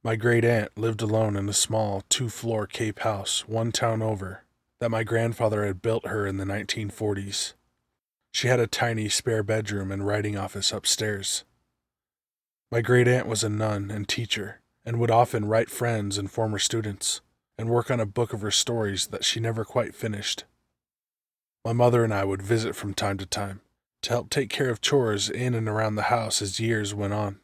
My great-aunt lived alone in a small, two-floor Cape house, one town over, that my grandfather had built her in the 1940s. She had a tiny spare bedroom and writing office upstairs. My great-aunt was a nun and teacher, and would often write friends and former students, and work on a book of her stories that she never quite finished. My mother and I would visit from time to time, to help take care of chores in and around the house as years went on.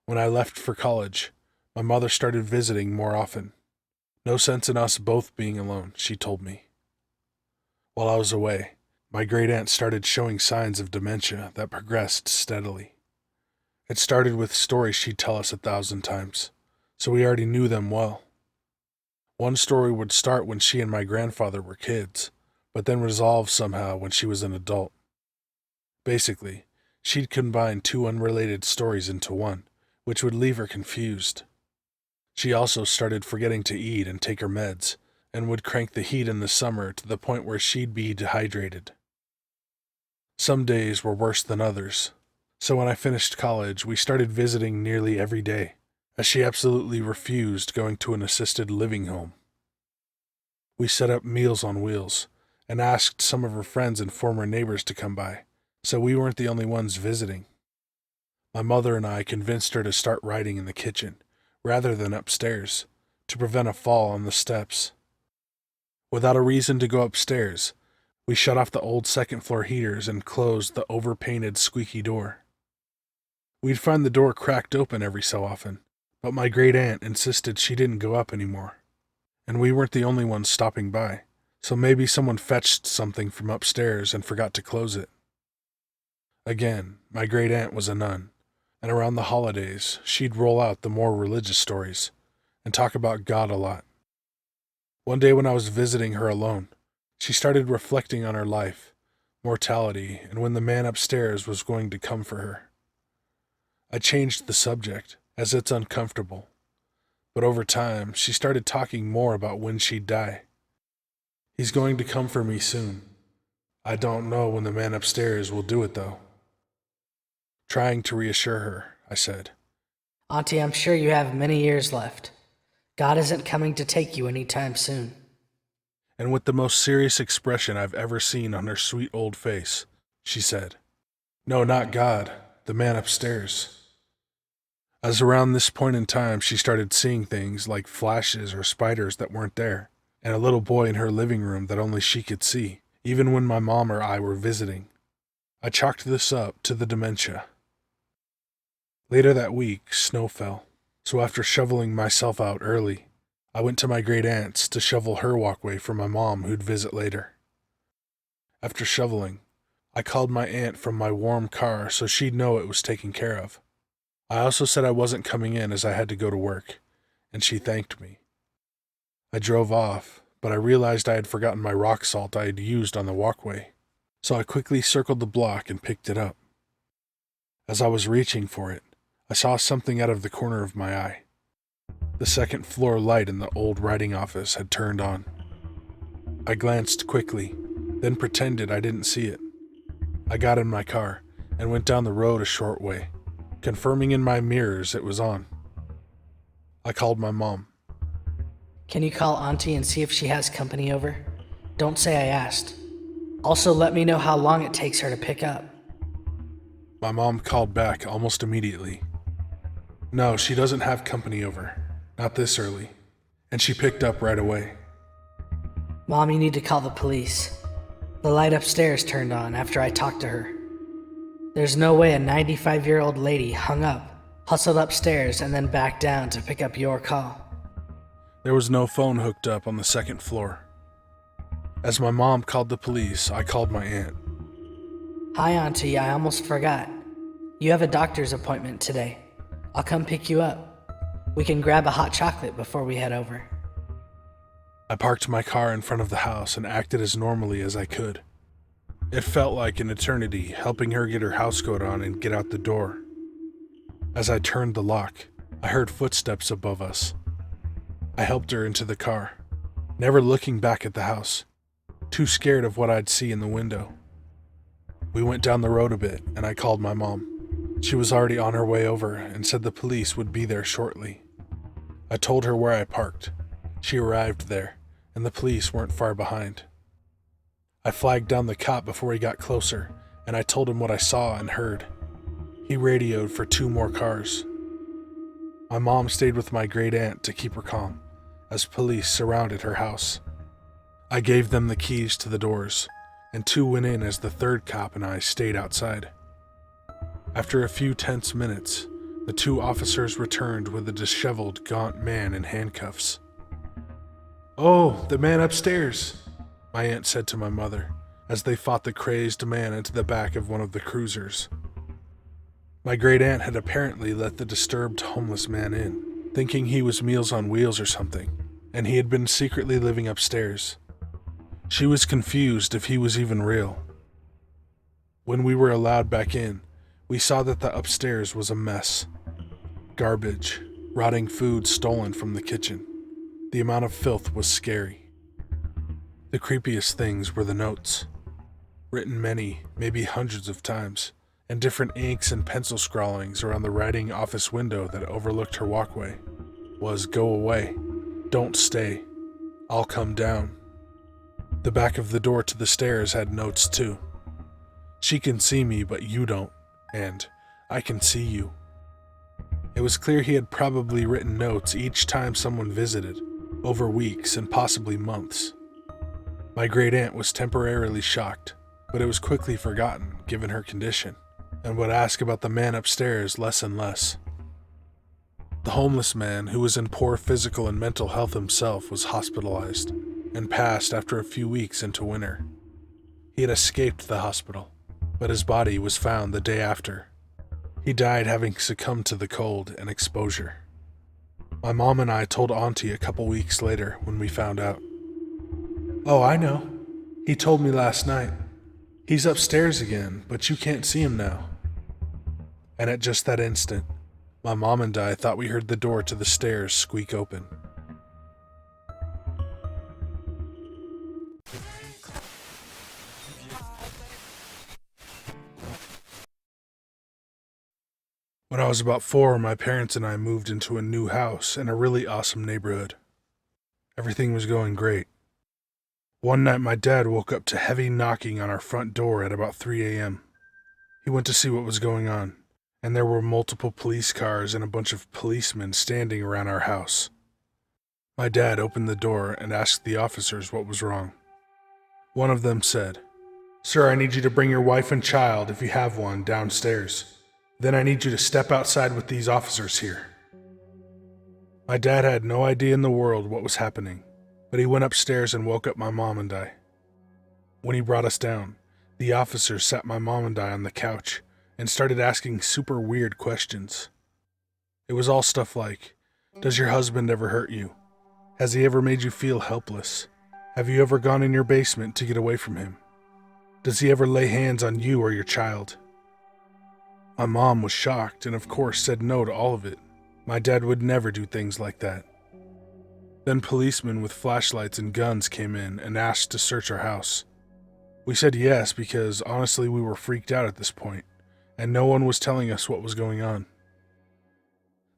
When I left for college, my mother started visiting more often. No sense in us both being alone, she told me. While I was away, my great-aunt started showing signs of dementia that progressed steadily. It started with stories she'd tell us 1,000 times, so we already knew them well. One story would start when she and my grandfather were kids, but then resolve somehow when she was an adult. Basically, she'd combine two unrelated stories into one, which would leave her confused. She also started forgetting to eat and take her meds, and would crank the heat in the summer to the point where she'd be dehydrated. Some days were worse than others, so when I finished college, we started visiting nearly every day, as she absolutely refused going to an assisted living home. We set up Meals on Wheels, and asked some of her friends and former neighbors to come by, so we weren't the only ones visiting. My mother and I convinced her to start writing in the kitchen, rather than upstairs, to prevent a fall on the steps. Without a reason to go upstairs, we shut off the old second-floor heaters and closed the over-painted squeaky door. We'd find the door cracked open every so often, but my great-aunt insisted she didn't go up anymore, and we weren't the only ones stopping by, so maybe someone fetched something from upstairs and forgot to close it. Again, my great-aunt was a nun, and around the holidays, she'd roll out the more religious stories and talk about God a lot. One day when I was visiting her alone, she started reflecting on her life, mortality, and when the man upstairs was going to come for her. I changed the subject, as it's uncomfortable, but over time, she started talking more about when she'd die. He's going to come for me soon. I don't know when the man upstairs will do it, though. Trying to reassure her, I said, Auntie, I'm sure you have many years left. God isn't coming to take you anytime soon. And with the most serious expression I've ever seen on her sweet old face, she said, No, not God, the man upstairs. As around this point in time, she started seeing things like flashes or spiders that weren't there, and a little boy in her living room that only she could see, even when my mom or I were visiting. I chalked this up to the dementia. Later that week, snow fell, so after shoveling myself out early, I went to my great-aunt's to shovel her walkway for my mom who'd visit later. After shoveling, I called my aunt from my warm car so she'd know it was taken care of. I also said I wasn't coming in as I had to go to work, and she thanked me. I drove off, but I realized I had forgotten my rock salt I had used on the walkway, so I quickly circled the block and picked it up. As I was reaching for it, I saw something out of the corner of my eye. The second-floor light in the old writing office had turned on. I glanced quickly, then pretended I didn't see it. I got in my car and went down the road a short way, confirming in my mirrors it was on. I called my mom. Can you call Auntie and see if she has company over? Don't say I asked. Also, let me know how long it takes her to pick up. My mom called back almost immediately. No, she doesn't have company over. Not this early. And she picked up right away. Mom, you need to call the police. The light upstairs turned on after I talked to her. There's no way a 95-year-old lady hung up, hustled upstairs, and then back down to pick up your call. There was no phone hooked up on the second floor. As my mom called the police, I called my aunt. Hi, Auntie, I almost forgot. You have a doctor's appointment today. I'll come pick you up. We can grab a hot chocolate before we head over. I parked my car in front of the house and acted as normally as I could. It felt like an eternity helping her get her housecoat on and get out the door. As I turned the lock, I heard footsteps above us. I helped her into the car, never looking back at the house, too scared of what I'd see in the window. We went down the road a bit, and I called my mom. She was already on her way over and said the police would be there shortly. I told her where I parked. She arrived there, and the police weren't far behind. I flagged down the cop before he got closer, and I told him what I saw and heard. He radioed for 2 more cars. My mom stayed with my great aunt to keep her calm, as police surrounded her house. I gave them the keys to the doors, and 2 went in as the 3rd cop and I stayed outside. After a few tense minutes, the 2 officers returned with a disheveled, gaunt man in handcuffs. "Oh, the man upstairs," my aunt said to my mother, as they fought the crazed man into the back of one of the cruisers. My great aunt had apparently let the disturbed homeless man in, thinking he was Meals on Wheels or something, and he had been secretly living upstairs. She was confused if he was even real. When we were allowed back in, we saw that the upstairs was a mess. Garbage, rotting food stolen from the kitchen. The amount of filth was scary. The creepiest things were the notes, written many, maybe hundreds of times, and different inks and pencil scrawlings around the writing office window that overlooked her walkway. Was "Go away, don't stay, I'll come down." The back of the door to the stairs had notes too. "She can see me, but you don't," and "I can see you." It was clear he had probably written notes each time someone visited, over weeks and possibly months. My great aunt was temporarily shocked, but it was quickly forgotten given her condition, and would ask about the man upstairs less and less. The homeless man, who was in poor physical and mental health himself, was hospitalized and passed after a few weeks into winter. He had escaped the hospital, but his body was found the day after. He died having succumbed to the cold and exposure. My mom and I told Auntie a couple weeks later when we found out. "Oh, I know. He told me last night. He's upstairs again, but you can't see him now." And at just that instant, my mom and I thought we heard the door to the stairs squeak open. When I was about 4, my parents and I moved into a new house in a really awesome neighborhood. Everything was going great. One night my dad woke up to heavy knocking on our front door at about 3 a.m. He went to see what was going on, and there were multiple police cars and a bunch of policemen standing around our house. My dad opened the door and asked the officers what was wrong. One of them said, "Sir, I need you to bring your wife and child, if you have one, downstairs. Then I need you to step outside with these officers here." My dad had no idea in the world what was happening, but he went upstairs and woke up my mom and I. When he brought us down, the officers sat my mom and I on the couch and started asking super weird questions. It was all stuff like, "Does your husband ever hurt you? Has he ever made you feel helpless? Have you ever gone in your basement to get away from him? Does he ever lay hands on you or your child?" My mom was shocked and of course said no to all of it. My dad would never do things like that. Then policemen with flashlights and guns came in and asked to search our house. We said yes because honestly we were freaked out at this point, and no one was telling us what was going on.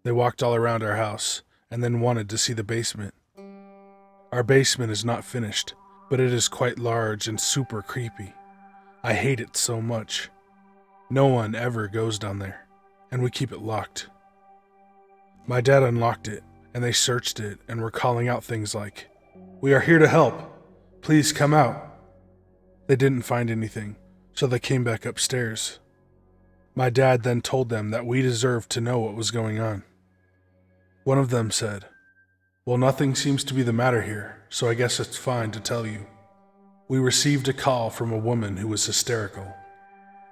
They walked all around our house and then wanted to see the basement. Our basement is not finished, but it is quite large and super creepy. I hate it so much. No one ever goes down there, and we keep it locked. My dad unlocked it, and they searched it and were calling out things like, "We are here to help. Please come out." They didn't find anything, so they came back upstairs. My dad then told them that we deserved to know what was going on. One of them said, "Well, nothing seems to be the matter here, so I guess it's fine to tell you. We received a call from a woman who was hysterical.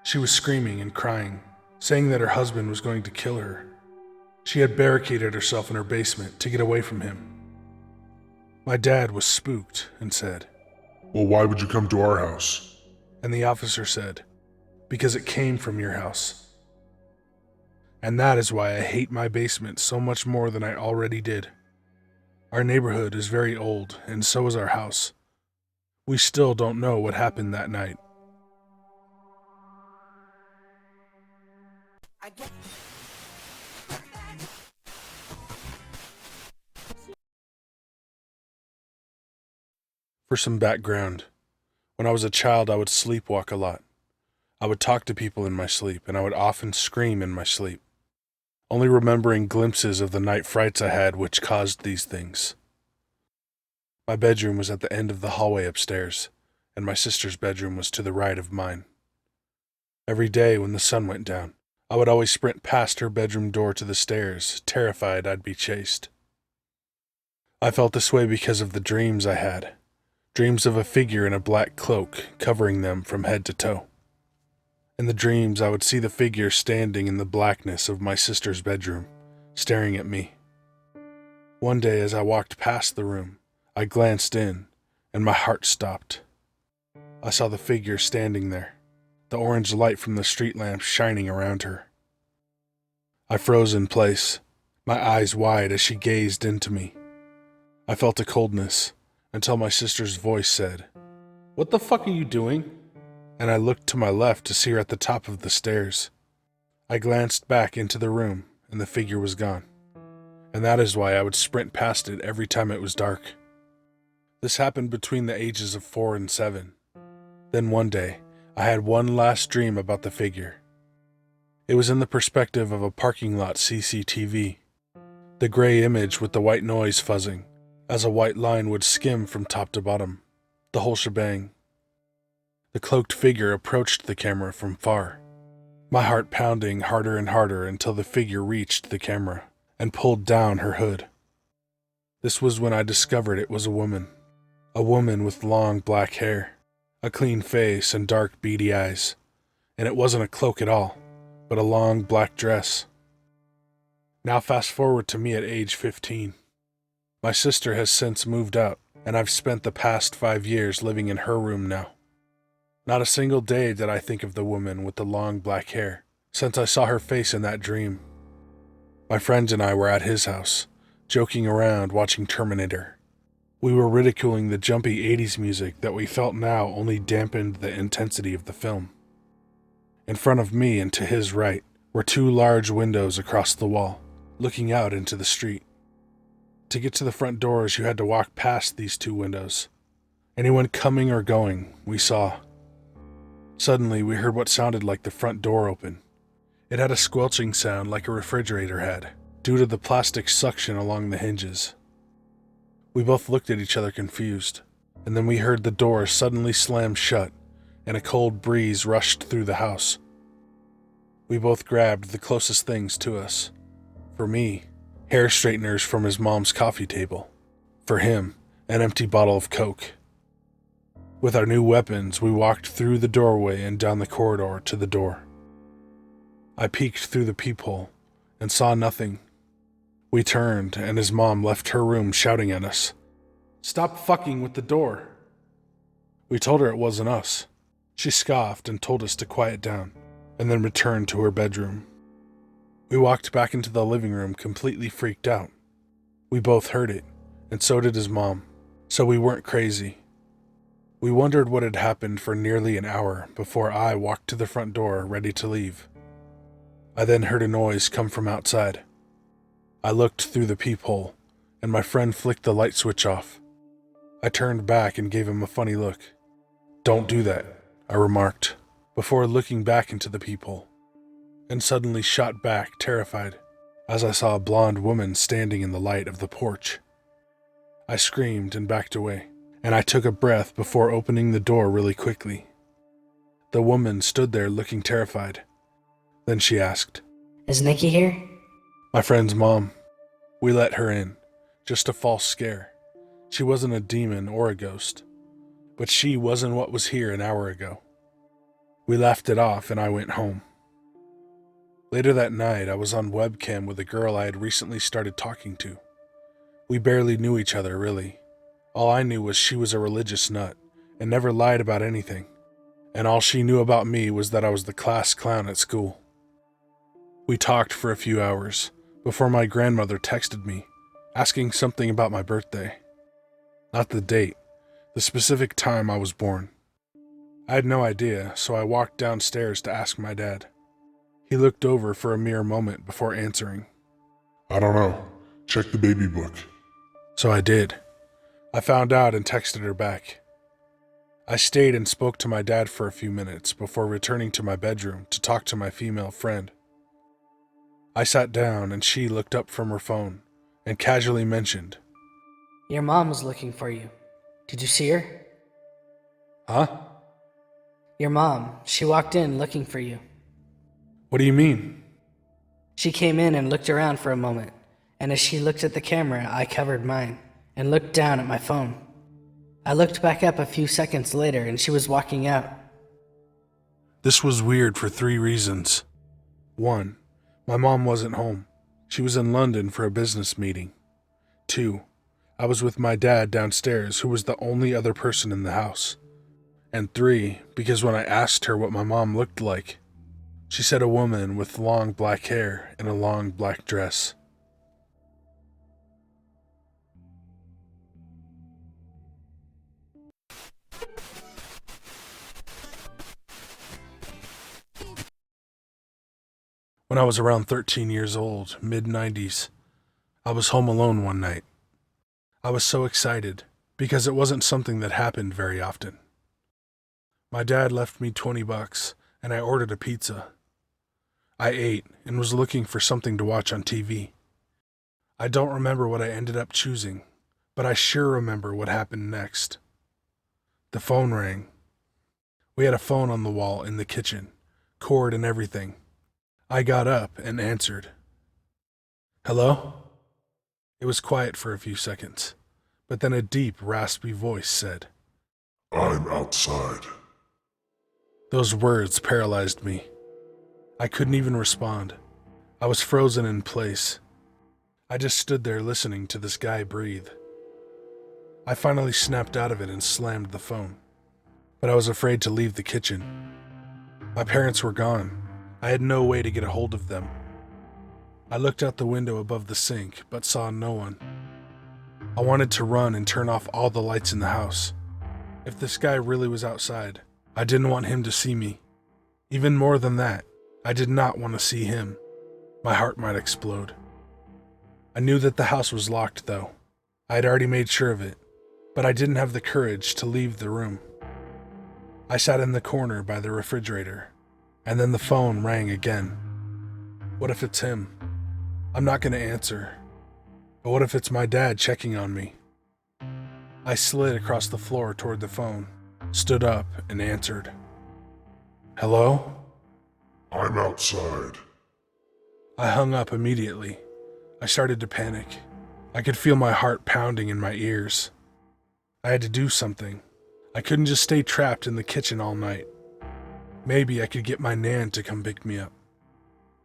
She was screaming and crying, saying that her husband was going to kill her. She had barricaded herself in her basement to get away from him." My dad was spooked and said, "Well, why would you come to our house?" And the officer said, "Because it came from your house. And that is why I hate my basement so much more than I already did. Our neighborhood is very old, and so is our house. We still don't know what happened that night." For some background, when I was a child, I would sleepwalk a lot. I would talk to people in my sleep, and I would often scream in my sleep, only remembering glimpses of the night frights I had which caused these things. My bedroom was at the end of the hallway upstairs, and my sister's bedroom was to the right of mine. Every day when the sun went down, I would always sprint past her bedroom door to the stairs, terrified I'd be chased. I felt this way because of the dreams I had. Dreams of a figure in a black cloak covering them from head to toe. In the dreams, I would see the figure standing in the blackness of my sister's bedroom, staring at me. One day as I walked past the room, I glanced in, and my heart stopped. I saw the figure standing there, the orange light from the street lamp shining around her. I froze in place, my eyes wide as she gazed into me. I felt a coldness, until my sister's voice said, "What the fuck are you doing?" And I looked to my left to see her at the top of the stairs. I glanced back into the room, and the figure was gone. And that is why I would sprint past it every time it was dark. This happened between the ages of 4 and 7. Then one day, I had one last dream about the figure. It was in the perspective of a parking lot CCTV. The gray image with the white noise fuzzing, as a white line would skim from top to bottom. The whole shebang. The cloaked figure approached the camera from far, my heart pounding harder and harder until the figure reached the camera and pulled down her hood. This was when I discovered it was a woman with long black hair, a clean face and dark beady eyes, and it wasn't a cloak at all, but a long black dress. Now fast forward to me at age 15. My sister has since moved out, and I've spent the past 5 years living in her room now. Not a single day did I think of the woman with the long black hair, since I saw her face in that dream. My friends and I were at his house, joking around watching Terminator. We were ridiculing the jumpy 80s music that we felt now only dampened the intensity of the film. In front of me and to his right were 2 large windows across the wall, looking out into the street. To get to the front doors, you had to walk past these 2 windows. Anyone coming or going, we saw. Suddenly, we heard what sounded like the front door open. It had a squelching sound like a refrigerator had, due to the plastic suction along the hinges. We both looked at each other confused, and then we heard the door suddenly slam shut, and a cold breeze rushed through the house. We both grabbed the closest things to us. For me, hair straighteners from his mom's coffee table. For him, an empty bottle of Coke. With our new weapons, we walked through the doorway and down the corridor to the door. I peeked through the peephole and saw nothing. We turned, and his mom left her room shouting at us, "Stop fucking with the door." We told her it wasn't us. She scoffed and told us to quiet down, and then returned to her bedroom. We walked back into the living room completely freaked out. We both heard it, and so did his mom, so we weren't crazy. We wondered what had happened for nearly an hour before I walked to the front door ready to leave. I then heard a noise come from outside. I looked through the peephole, and my friend flicked the light switch off. I turned back and gave him a funny look. "Don't do that," I remarked, before looking back into the peephole, and suddenly shot back, terrified, as I saw a blonde woman standing in the light of the porch. I screamed and backed away, and I took a breath before opening the door really quickly. The woman stood there looking terrified. Then she asked, "Is Nikki here?" "My friend's mom." We let her in, just a false scare. She wasn't a demon or a ghost, but she wasn't what was here an hour ago. We laughed it off and I went home. Later that night, I was on webcam with a girl I had recently started talking to. We barely knew each other, really. All I knew was she was a religious nut and never lied about anything, and all she knew about me was that I was the class clown at school. We talked for a few hours before my grandmother texted me, asking something about my birthday. Not the date, the specific time I was born. I had no idea, so I walked downstairs to ask my dad. He looked over for a mere moment before answering. "I don't know. Check the baby book." So I did. I found out and texted her back. I stayed and spoke to my dad for a few minutes before returning to my bedroom to talk to my female friend. I sat down and she looked up from her phone and casually mentioned, Your mom was looking for you. Did you see her? "Huh? Your mom. She walked in looking for you. What do you mean?" She came in and looked around for a moment, and as she looked at the camera, I covered mine and looked down at my phone. I looked back up a few seconds later and she was walking out. This was weird for 3 reasons. 1. My mom wasn't home. She was in London for a business meeting. 2. I was with my dad downstairs, who was the only other person in the house. And 3, because when I asked her what my mom looked like, she said a woman with long black hair and a long black dress. When I was around 13 years old, mid-90s, I was home alone one night. I was so excited because it wasn't something that happened very often. My dad left me $20 and I ordered a pizza. I ate and was looking for something to watch on TV. I don't remember what I ended up choosing, but I sure remember what happened next. The phone rang. We had a phone on the wall in the kitchen, cord and everything. I got up and answered. "Hello?" It was quiet for a few seconds, but then a deep, raspy voice said, I'm outside. Those words paralyzed me. I couldn't even respond. I was frozen in place. I just stood there listening to this guy breathe. I finally snapped out of it and slammed the phone, but I was afraid to leave the kitchen. My parents were gone. I had no way to get a hold of them. I looked out the window above the sink, but saw no one. I wanted to run and turn off all the lights in the house. If this guy really was outside, I didn't want him to see me. Even more than that, I did not want to see him. My heart might explode. I knew that the house was locked, though. I had already made sure of it, but I didn't have the courage to leave the room. I sat in the corner by the refrigerator, and then the phone rang again. What if it's him? I'm not going to answer. But what if it's my dad checking on me? I slid across the floor toward the phone, stood up, and answered. "Hello?" I'm outside. I hung up immediately. I started to panic. I could feel my heart pounding in my ears. I had to do something. I couldn't just stay trapped in the kitchen all night. Maybe I could get my Nan to come pick me up.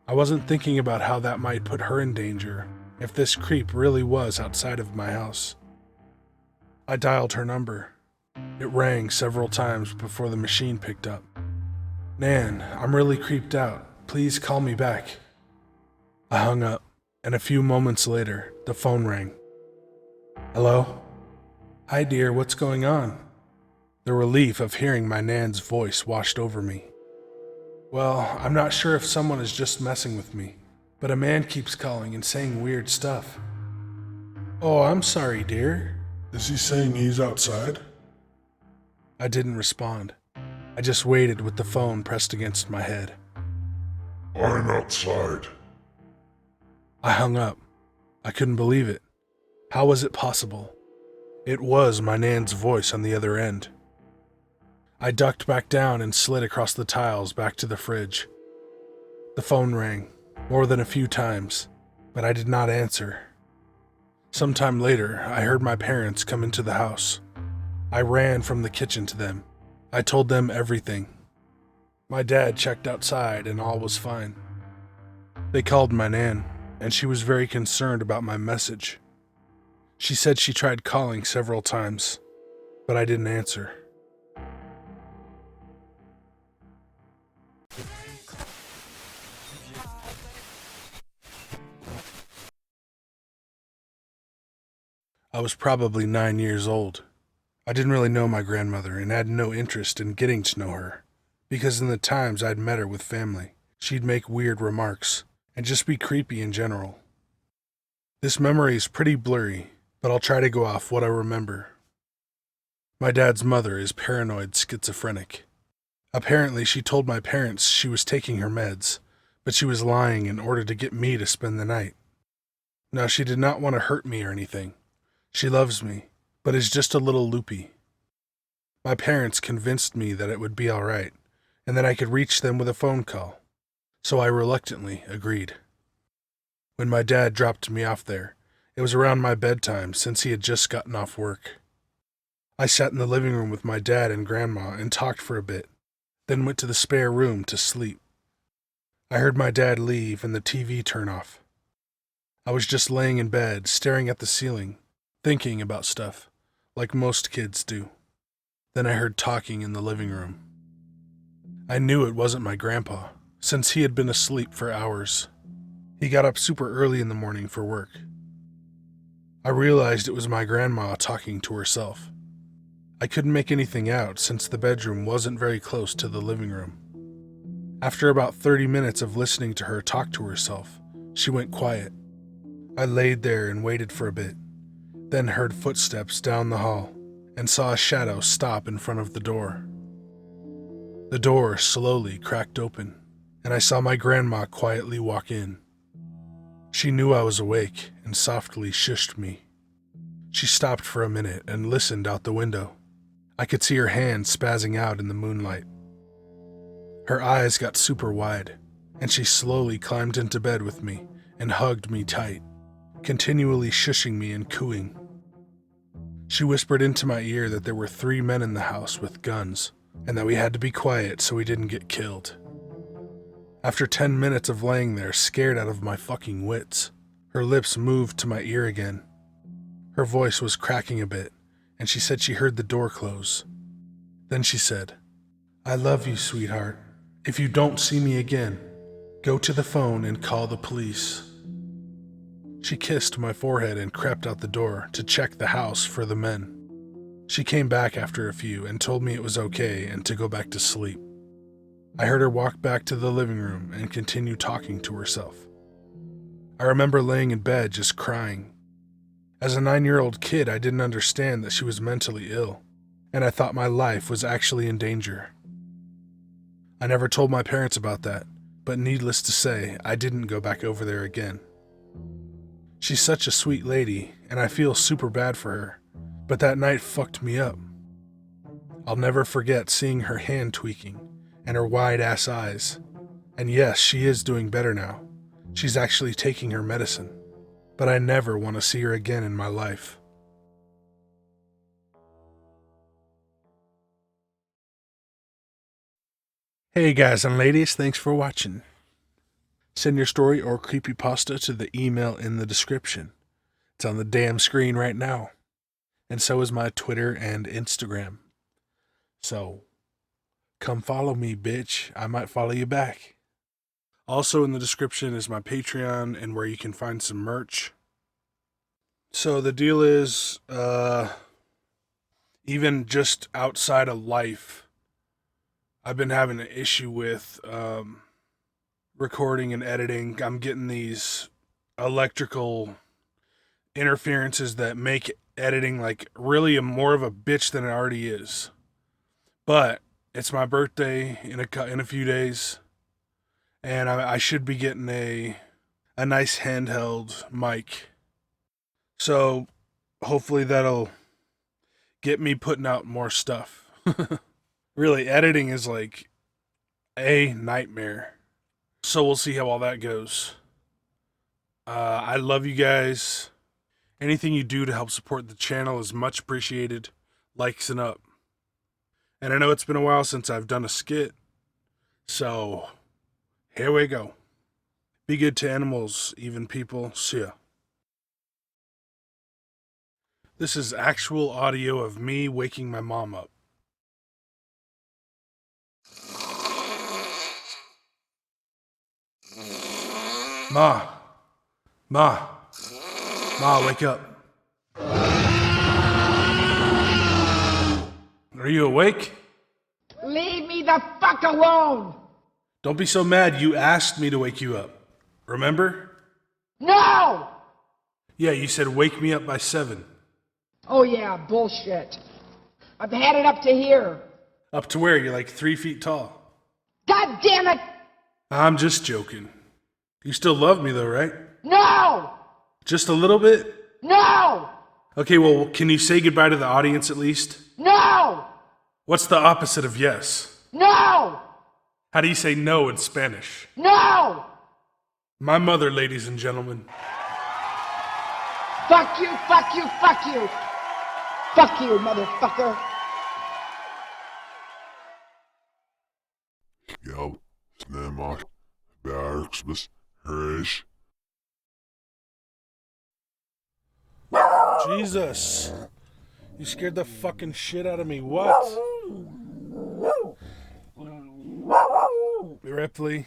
I wasn't thinking about how that might put her in danger if this creep really was outside of my house. I dialed her number. It rang several times before the machine picked up. "Nan, I'm really creeped out. Please call me back." I hung up, and a few moments later, the phone rang. "Hello?" "Hi, dear, what's going on?" The relief of hearing my Nan's voice washed over me. "Well, I'm not sure if someone is just messing with me, but a man keeps calling and saying weird stuff." "Oh, I'm sorry, dear." Is he saying he's outside? I didn't respond. I just waited with the phone pressed against my head. I'm outside. I hung up. I couldn't believe it. How was it possible? It was my Nan's voice on the other end. I ducked back down and slid across the tiles back to the fridge. The phone rang, more than a few times, but I did not answer. Sometime later, I heard my parents come into the house. I ran from the kitchen to them. I told them everything. My dad checked outside and all was fine. They called my Nan, and she was very concerned about my message. She said she tried calling several times, but I didn't answer. I was probably 9 years old. I didn't really know my grandmother and had no interest in getting to know her, because in the times I'd met her with family, she'd make weird remarks and just be creepy in general. This memory is pretty blurry, but I'll try to go off what I remember. My dad's mother is paranoid schizophrenic. Apparently, she told my parents she was taking her meds, but she was lying in order to get me to spend the night. Now, she did not want to hurt me or anything. She loves me, but is just a little loopy. My parents convinced me that it would be all right, and that I could reach them with a phone call, so I reluctantly agreed. When my dad dropped me off there, it was around my bedtime since he had just gotten off work. I sat in the living room with my dad and grandma and talked for a bit, then went to the spare room to sleep. I heard my dad leave and the TV turn off. I was just laying in bed, staring at the ceiling, thinking about stuff, like most kids do. Then I heard talking in the living room. I knew it wasn't my grandpa, since he had been asleep for hours. He got up super early in the morning for work. I realized it was my grandma talking to herself. I couldn't make anything out since the bedroom wasn't very close to the living room. After about 30 minutes of listening to her talk to herself, she went quiet. I laid there and waited for a bit, then heard footsteps down the hall and saw a shadow stop in front of the door. The door slowly cracked open, and I saw my grandma quietly walk in. She knew I was awake and softly shushed me. She stopped for a minute and listened out the window. I could see her hand spazzing out in the moonlight. Her eyes got super wide, and she slowly climbed into bed with me and hugged me tight, continually shushing me and cooing. She whispered into my ear that there were 3 men in the house with guns, and that we had to be quiet so we didn't get killed. After 10 minutes of laying there, scared out of my fucking wits, her lips moved to my ear again. Her voice was cracking a bit, and she said she heard the door close. Then she said, "I love you, sweetheart. If you don't see me again, go to the phone and call the police." She kissed my forehead and crept out the door to check the house for the men. She came back after a few and told me it was okay and to go back to sleep. I heard her walk back to the living room and continue talking to herself. I remember laying in bed just crying. As a 9-year-old kid, I didn't understand that she was mentally ill, and I thought my life was actually in danger. I never told my parents about that, but needless to say, I didn't go back over there again. She's such a sweet lady, and I feel super bad for her, but that night fucked me up. I'll never forget seeing her hand tweaking and her wide-ass eyes. And yes, she is doing better now. She's actually taking her medicine, but I never want to see her again in my life. Hey guys and ladies, thanks for watching. Send your story or creepypasta to the email in the description. It's on the damn screen right now. And so is my Twitter and Instagram. So, come follow me, bitch. I might follow you back. Also in the description is my Patreon and where you can find some merch. So the deal is, even just outside of life, I've been having an issue with recording and editing. I'm getting these electrical interferences that make editing like really more of a bitch than it already is. But it's my birthday in a few days, and I should be getting a nice handheld mic. So hopefully that'll get me putting out more stuff. Really, editing is like a nightmare. So we'll see how all that goes. I love you guys. Anything you do to help support the channel is much appreciated. Likes and up. And I know it's been a while since I've done a skit. So, here we go. Be good to animals, even people. See ya. This is actual audio of me waking my mom up. Ma, wake up. Are you awake? Leave me the fuck alone! Don't be so mad. You asked me to wake you up. Remember? No! Yeah, you said wake me up by 7. Oh yeah, bullshit. I'm headed up to here. Up to where? You're like 3 feet tall. God damn it! I'm just joking. You still love me though, right? No! Just a little bit? No! Okay, well, can you say goodbye to the audience at least? No! What's the opposite of yes? No! How do you say no in Spanish? No! My mother, ladies and gentlemen. Fuck you, fuck you, fuck you! Fuck you, motherfucker! Scout, Snamok, Barksbus, Herish. Jesus. You scared the fucking shit out of me. What? Ripley,